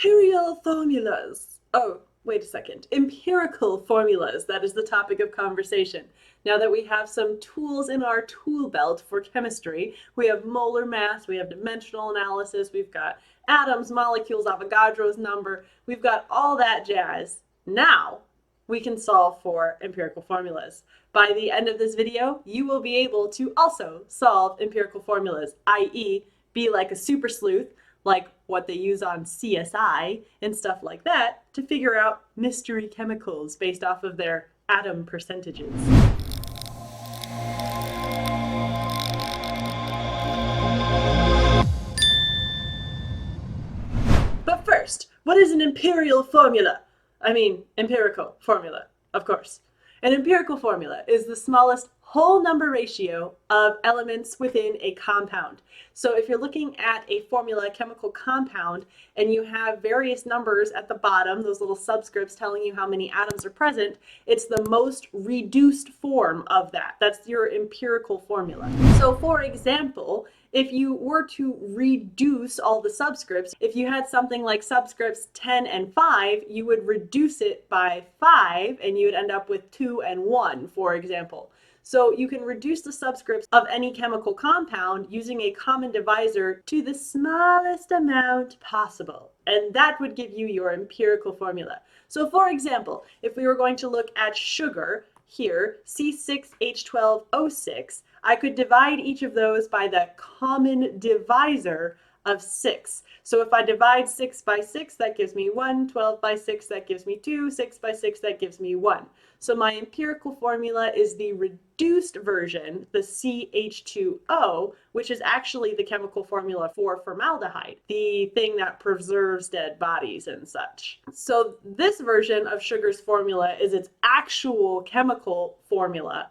Imperial formulas. Oh, wait a second. Empirical formulas. That is the topic of conversation. Now that we have some tools in our tool belt for chemistry, we have molar mass, we have dimensional analysis, we've got atoms, molecules, Avogadro's number, we've got all that jazz. Now we can solve for empirical formulas. By the end of this video, you will be able to also solve empirical formulas, i.e. be like a super sleuth, like what they use on CSI and stuff like that, to figure out mystery chemicals based off of their atom percentages. But first, what is an empirical formula? I mean, empirical formula, of course. An empirical formula is the smallest whole number ratio of elements within a compound. So if you're looking at a formula, a chemical compound, and you have various numbers at the bottom, those little subscripts telling you how many atoms are present, it's the most reduced form of that. That's your empirical formula. So for example, if you were to reduce all the subscripts, if you had something like subscripts 10 and 5, you would reduce it by 5 and you would end up with 2 and 1, for example. So you can reduce the subscripts of any chemical compound using a common divisor to the smallest amount possible. And that would give you your empirical formula. So for example, if we were going to look at sugar, here, C6H12O6, I could divide each of those by the common divisor of 6. So if I divide 6 by 6, that gives me 1, 12 by 6, that gives me 2, 6 by 6, that gives me 1. So my empirical formula is the reduced version, the CH2O, which is actually the chemical formula for formaldehyde, the thing that preserves dead bodies and such. So this version of sugar's formula is its actual chemical formula,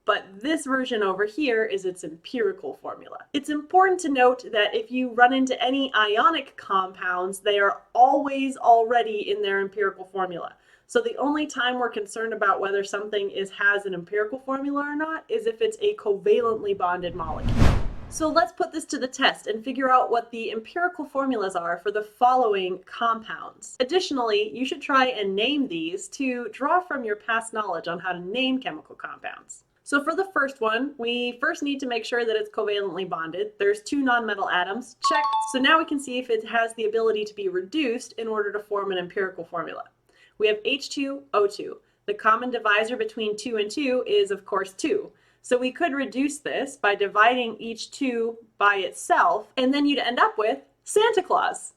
but this version over here is its empirical formula. It's important to note that if you run into any ionic compounds, they are always already in their empirical formula. So the only time we're concerned about whether something has an empirical formula or not is if it's a covalently bonded molecule. So let's put this to the test and figure out what the empirical formulas are for the following compounds. Additionally, you should try and name these to draw from your past knowledge on how to name chemical compounds. So for the first one, we first need to make sure that it's covalently bonded. There's 2 nonmetal atoms, check. So now we can see if it has the ability to be reduced in order to form an empirical formula. We have H2O2. The common divisor between 2 and 2 is, of course, 2. So we could reduce this by dividing each 2 by itself, and then you'd end up with Santa Claus,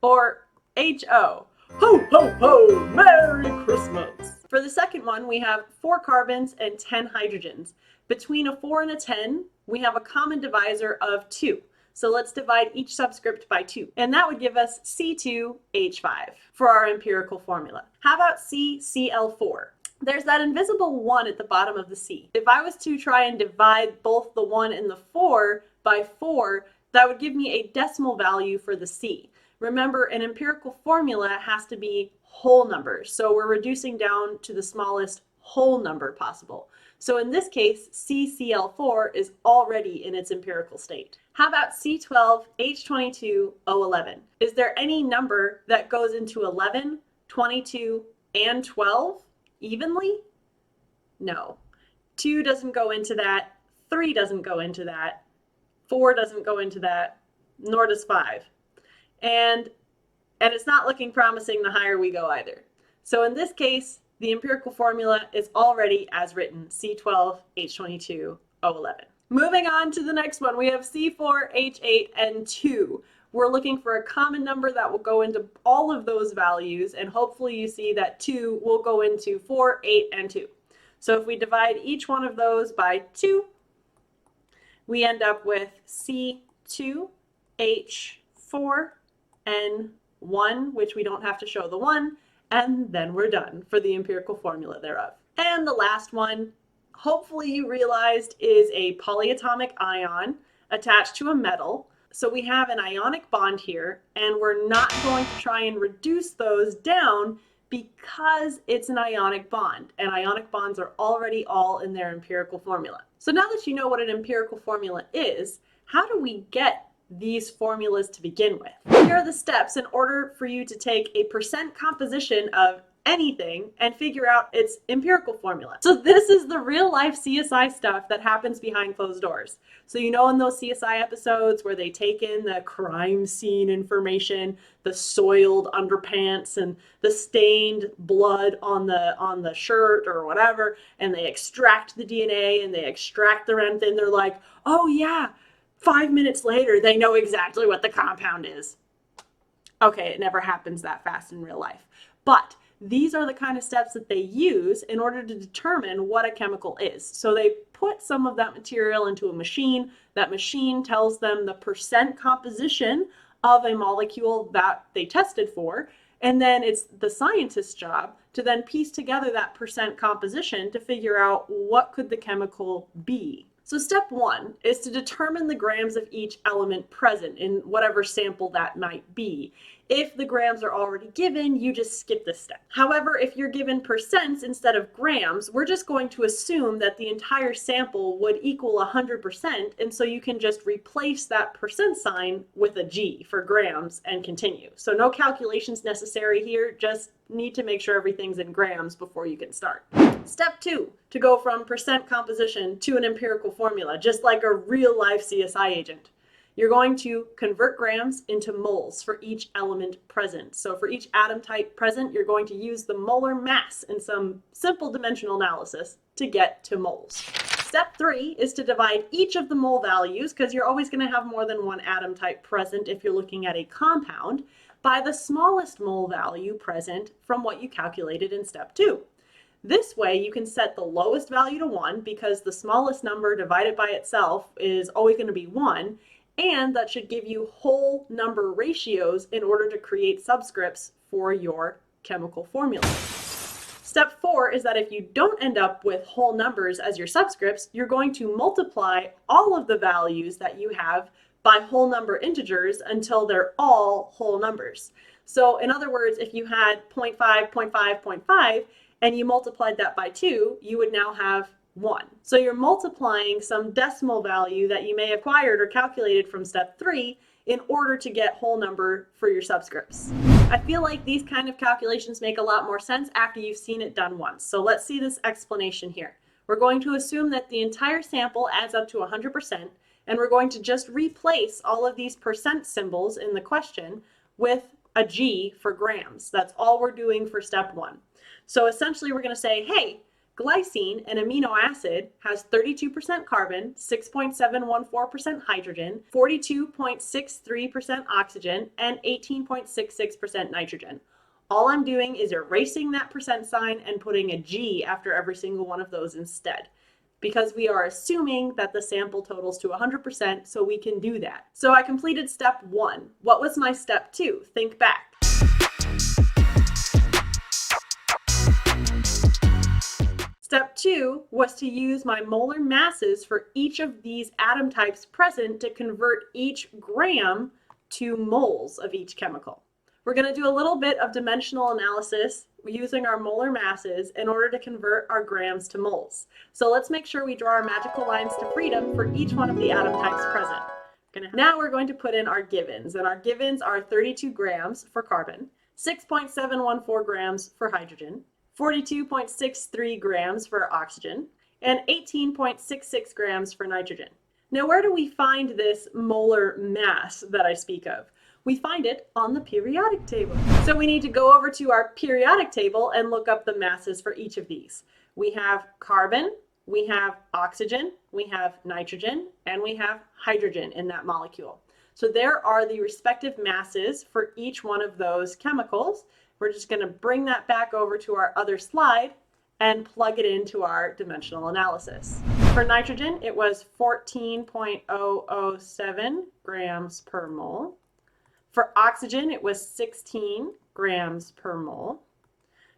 or HO. Ho, ho, ho! Merry Christmas! For the second one, we have 4 carbons and 10 hydrogens. Between a 4 and a 10, we have a common divisor of 2. So let's divide each subscript by 2. And that would give us C2H5 for our empirical formula. How about CCl4? There's that invisible 1 at the bottom of the C. If I was to try and divide both the 1 and the 4 by 4, that would give me a decimal value for the C. Remember, an empirical formula has to be whole numbers, so we're reducing down to the smallest whole number possible. So in this case, CCl4 is already in its empirical state. How about C12H22O11? Is there any number that goes into 11, 22, and 12 evenly? No. 2 doesn't go into that, 3 doesn't go into that, 4 doesn't go into that, nor does 5. And it's not looking promising the higher we go either. So in this case, the empirical formula is already as written, C12H22O11. Moving on to the next one, we have C4H8 and 2. We're looking for a common number that will go into all of those values, and hopefully you see that 2 will go into 4, 8, and 2. So if we divide each one of those by 2, we end up with C2H4N1, which we don't have to show the 1, and then we're done for the empirical formula thereof. And the last one, hopefully you realized, is a polyatomic ion attached to a metal. So we have an ionic bond here, and we're not going to try and reduce those down because it's an ionic bond, and ionic bonds are already all in their empirical formula. So now that you know what an empirical formula is, how do we get these formulas to begin with. Here are the steps in order for you to take a percent composition of anything and figure out its empirical formula. So this is the real life CSI stuff that happens behind closed doors. So you know in those CSI episodes where they take in the crime scene information, the soiled underpants and the stained blood on the shirt or whatever, and they extract the DNA and they extract the REM thing, they're like, oh yeah, 5 minutes later they know exactly what the compound is. Okay, it never happens that fast in real life. But these are the kind of steps that they use in order to determine what a chemical is. So they put some of that material into a machine. That machine tells them the percent composition of a molecule that they tested for. And then it's the scientist's job to then piece together that percent composition to figure out what could the chemical be. So step one is to determine the grams of each element present in whatever sample that might be. If the grams are already given, you just skip this step. However, if you're given percents instead of grams, we're just going to assume that the entire sample would equal 100%, and so you can just replace that percent sign with a G for grams and continue. So no calculations necessary here, just need to make sure everything's in grams before you can start. Step two, to go from percent composition to an empirical formula, just like a real life CSI agent. You're going to convert grams into moles for each element present. So for each atom type present, you're going to use the molar mass in some simple dimensional analysis to get to moles. Step three is to divide each of the mole values, because you're always going to have more than one atom type present if you're looking at a compound, by the smallest mole value present from what you calculated in step two. This way you can set the lowest value to 1, because the smallest number divided by itself is always going to be 1, and that should give you whole number ratios in order to create subscripts for your chemical formula. Step 4 is that if you don't end up with whole numbers as your subscripts, you're going to multiply all of the values that you have by whole number integers until they're all whole numbers. So in other words, if you had 0.5, 0.5, 0.5, and you multiplied that by 2, you would now have 1. So you're multiplying some decimal value that you may have acquired or calculated from step 3 in order to get whole number for your subscripts. I feel like these kind of calculations make a lot more sense after you've seen it done once. So let's see this explanation here. We're going to assume that the entire sample adds up to 100%, and we're going to just replace all of these percent symbols in the question with a G for grams. That's all we're doing for step 1. So essentially we're going to say, hey, glycine, an amino acid, has 32% carbon, 6.714% hydrogen, 42.63% oxygen, and 18.66% nitrogen. All I'm doing is erasing that percent sign and putting a G after every single one of those instead, because we are assuming that the sample totals to 100%, so we can do that. So I completed step 1. What was my step 2? Think back. Step 2 was to use my molar masses for each of these atom types present to convert each gram to moles of each chemical. We're going to do a little bit of dimensional analysis using our molar masses in order to convert our grams to moles. So let's make sure we draw our magical lines to freedom for each one of the atom types present. Now we're going to put in our givens, and our givens are 32 grams for carbon, 6.714 grams for hydrogen, 42.63 grams for oxygen, and 18.66 grams for nitrogen. Now, where do we find this molar mass that I speak of? We find it on the periodic table. So we need to go over to our periodic table and look up the masses for each of these. We have carbon, we have oxygen, we have nitrogen, and we have hydrogen in that molecule. So there are the respective masses for each one of those chemicals. We're just going to bring that back over to our other slide and plug it into our dimensional analysis. For nitrogen, it was 14.007 grams per mole. For oxygen, it was 16 grams per mole.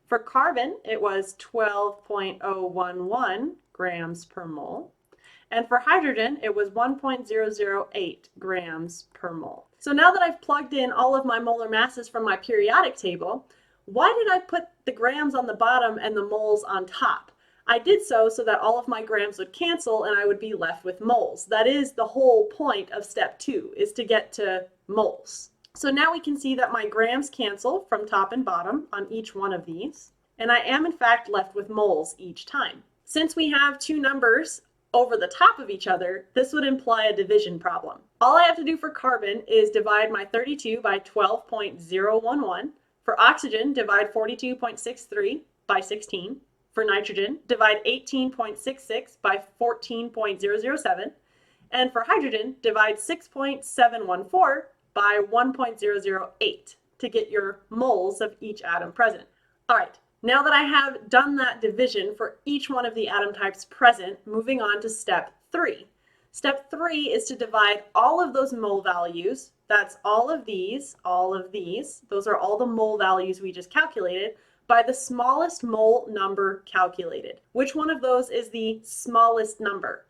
For carbon, it was 12.011 grams per mole. And for hydrogen, it was 1.008 grams per mole. So now that I've plugged in all of my molar masses from my periodic table, why did I put the grams on the bottom and the moles on top? I did so that all of my grams would cancel and I would be left with moles. That is the whole point of step 2, is to get to moles. So now we can see that my grams cancel from top and bottom on each one of these, and I am in fact left with moles each time. Since we have two numbers over the top of each other, this would imply a division problem. All I have to do for carbon is divide my 32 by 12.011. For oxygen, divide 42.63 by 16. For nitrogen, divide 18.66 by 14.007. And for hydrogen, divide 6.714 by 1.008 to get your moles of each atom present. All right, now that I have done that division for each one of the atom types present, moving on to step 3. Step 3 is to divide all of those mole values, that's all of these, those are all the mole values we just calculated, by the smallest mole number calculated. Which one of those is the smallest number?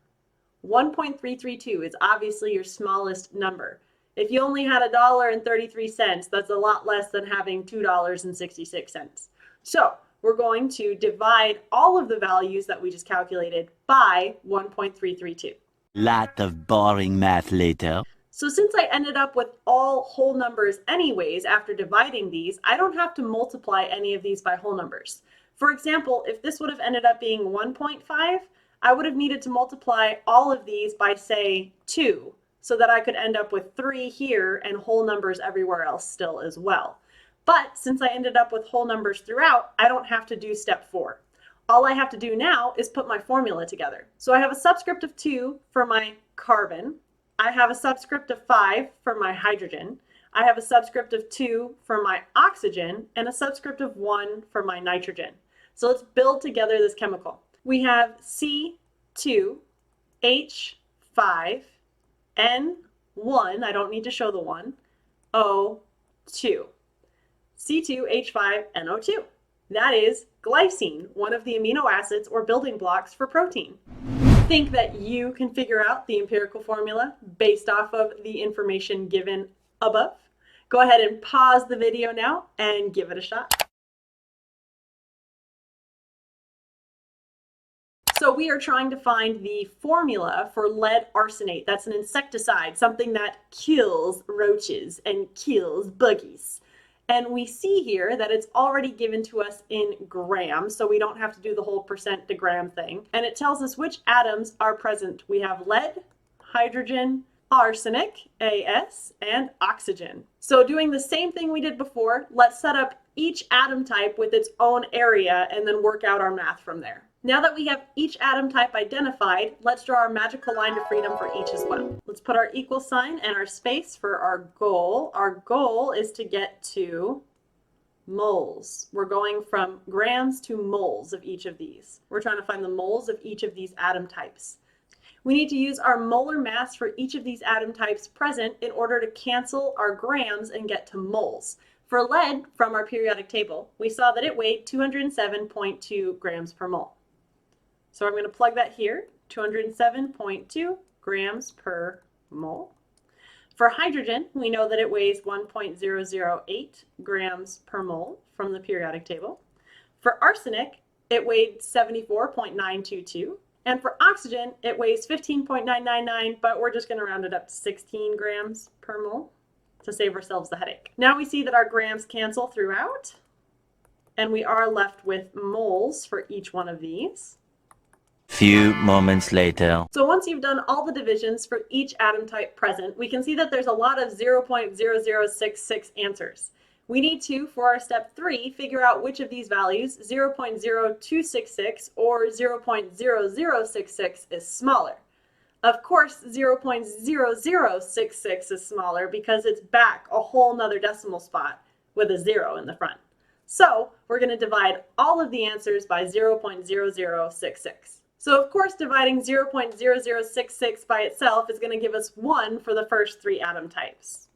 1.332 is obviously your smallest number. If you only had $1.33, that's a lot less than having $2.66. So we're going to divide all of the values that we just calculated by 1.332. Lot of boring math later. So since I ended up with all whole numbers anyways after dividing these, I don't have to multiply any of these by whole numbers. For example, if this would have ended up being 1.5, I would have needed to multiply all of these by, say, 2, so that I could end up with 3 here and whole numbers everywhere else still as well. But since I ended up with whole numbers throughout, I don't have to do step 4. All I have to do now is put my formula together. So I have a subscript of 2 for my carbon. I have a subscript of 5 for my hydrogen. I have a subscript of 2 for my oxygen and a subscript of 1 for my nitrogen. So let's build together this chemical. We have C2H5 N1, I don't need to show the 1, O2. C2H5NO2. That is glycine, one of the amino acids or building blocks for protein. Think that you can figure out the empirical formula based off of the information given above? Go ahead and pause the video now and give it a shot. So we are trying to find the formula for lead arsenate. That's an insecticide, something that kills roaches and kills buggies. And we see here that it's already given to us in grams, so we don't have to do the whole percent to gram thing. And it tells us which atoms are present. We have lead, hydrogen, arsenic, As, and oxygen. So doing the same thing we did before, let's set up each atom type with its own area and then work out our math from there. Now that we have each atom type identified, let's draw our magical line to freedom for each as well. Let's put our equal sign and our space for our goal. Our goal is to get to moles. We're going from grams to moles of each of these. We're trying to find the moles of each of these atom types. We need to use our molar mass for each of these atom types present in order to cancel our grams and get to moles. For lead, from our periodic table, we saw that it weighed 207.2 grams per mole. So I'm going to plug that here, 207.2 grams per mole. For hydrogen, we know that it weighs 1.008 grams per mole from the periodic table. For arsenic, it weighed 74.922. And for oxygen, it weighs 15.999, but we're just going to round it up to 16 grams per mole to save ourselves the headache. Now we see that our grams cancel throughout, and we are left with moles for each one of these. Few moments later. So once you've done all the divisions for each atom type present, we can see that there's a lot of 0.0066 answers. We need to, for our step 3, figure out which of these values, 0.0266 or 0.0066, is smaller. Of course, 0.0066 is smaller because it's back a whole nother decimal spot with a 0 in the front. So we're going to divide all of the answers by 0.0066. So of course, dividing 0.0066 by itself is going to give us 1 for the first 3 atom types.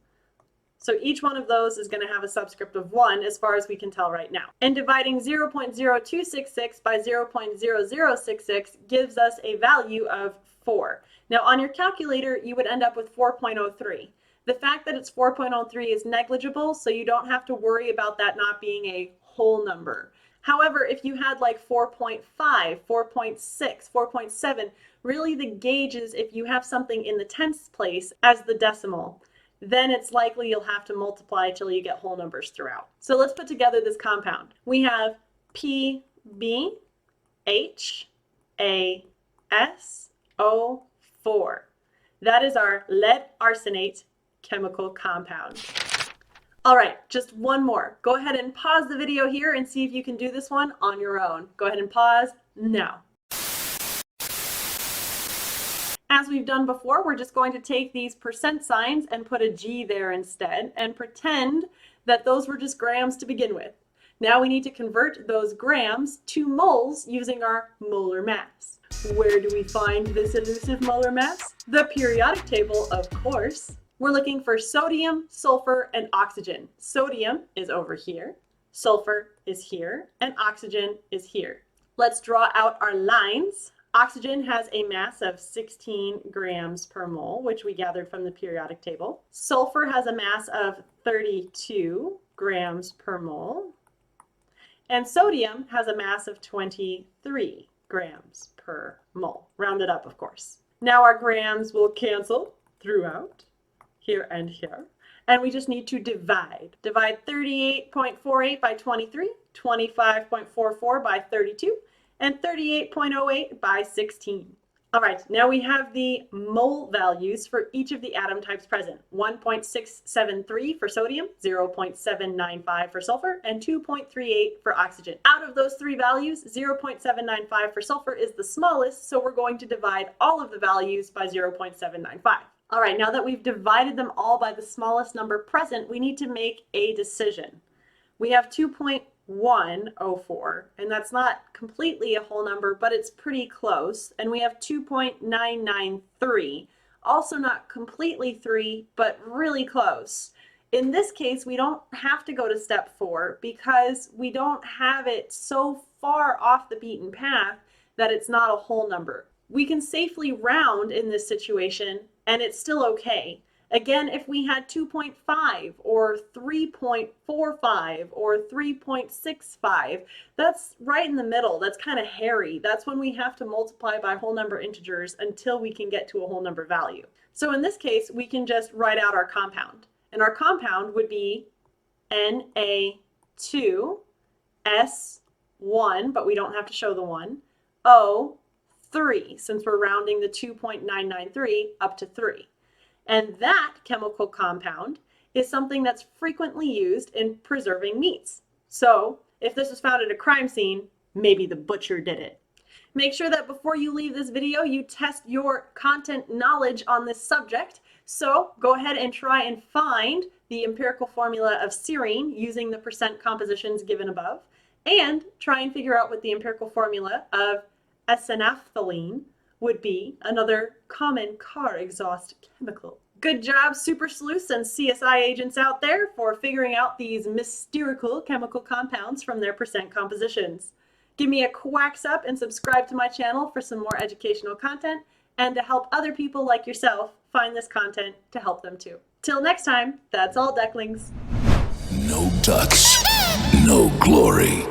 So each one of those is going to have a subscript of 1 as far as we can tell right now. And dividing 0.0266 by 0.0066 gives us a value of 4. Now on your calculator, you would end up with 4.03. The fact that it's 4.03 is negligible, so you don't have to worry about that not being a whole number. However, if you had like 4.5, 4.6, 4.7, really the gauge is if you have something in the tens place as the decimal, then it's likely you'll have to multiply till you get whole numbers throughout. So let's put together this compound. We have PbHASO4. That is our lead arsenate chemical compound. All right, just one more. Go ahead and pause the video here and see if you can do this one on your own. Go ahead and pause now. As we've done before, we're just going to take these percent signs and put a G there instead and pretend that those were just grams to begin with. Now we need to convert those grams to moles using our molar mass. Where do we find this elusive molar mass? The periodic table, of course. We're looking for sodium, sulfur, and oxygen. Sodium is over here, sulfur is here, and oxygen is here. Let's draw out our lines. Oxygen has a mass of 16 grams per mole, which we gathered from the periodic table. Sulfur has a mass of 32 grams per mole. And sodium has a mass of 23 grams per mole, rounded up, of course. Now our grams will cancel throughout, here and here, and we just need to divide. Divide 38.48 by 23, 25.44 by 32, and 38.08 by 16. All right, now we have the mole values for each of the atom types present. 1.673 for sodium, 0.795 for sulfur, and 2.38 for oxygen. Out of those three values, 0.795 for sulfur is the smallest, so we're going to divide all of the values by 0.795. All right, now that we've divided them all by the smallest number present, we need to make a decision. We have 2.104, and that's not completely a whole number, but it's pretty close. And we have 2.993, also not completely 3, but really close. In this case, we don't have to go to step 4 because we don't have it so far off the beaten path that it's not a whole number. We can safely round in this situation, and it's still okay. Again, if we had 2.5 or 3.45 or 3.65, that's right in the middle. That's kind of hairy. That's when we have to multiply by whole number integers until we can get to a whole number value. So in this case, we can just write out our compound. And our compound would be Na2S1, but we don't have to show the 1, O3, since we're rounding the 2.993 up to 3. And that chemical compound is something that's frequently used in preserving meats. So if this was found at a crime scene, maybe the butcher did it. Make sure that before you leave this video, you test your content knowledge on this subject. So go ahead and try and find the empirical formula of serine using the percent compositions given above, and try and figure out what the empirical formula of S-naphthalene would be, another common car exhaust chemical. Good job, super sleuths and CSI agents out there, for figuring out these mystical chemical compounds from their percent compositions. Give me a quacks up and subscribe to my channel for some more educational content and to help other people like yourself find this content to help them too. Till next time, that's all, ducklings. No ducks, no glory.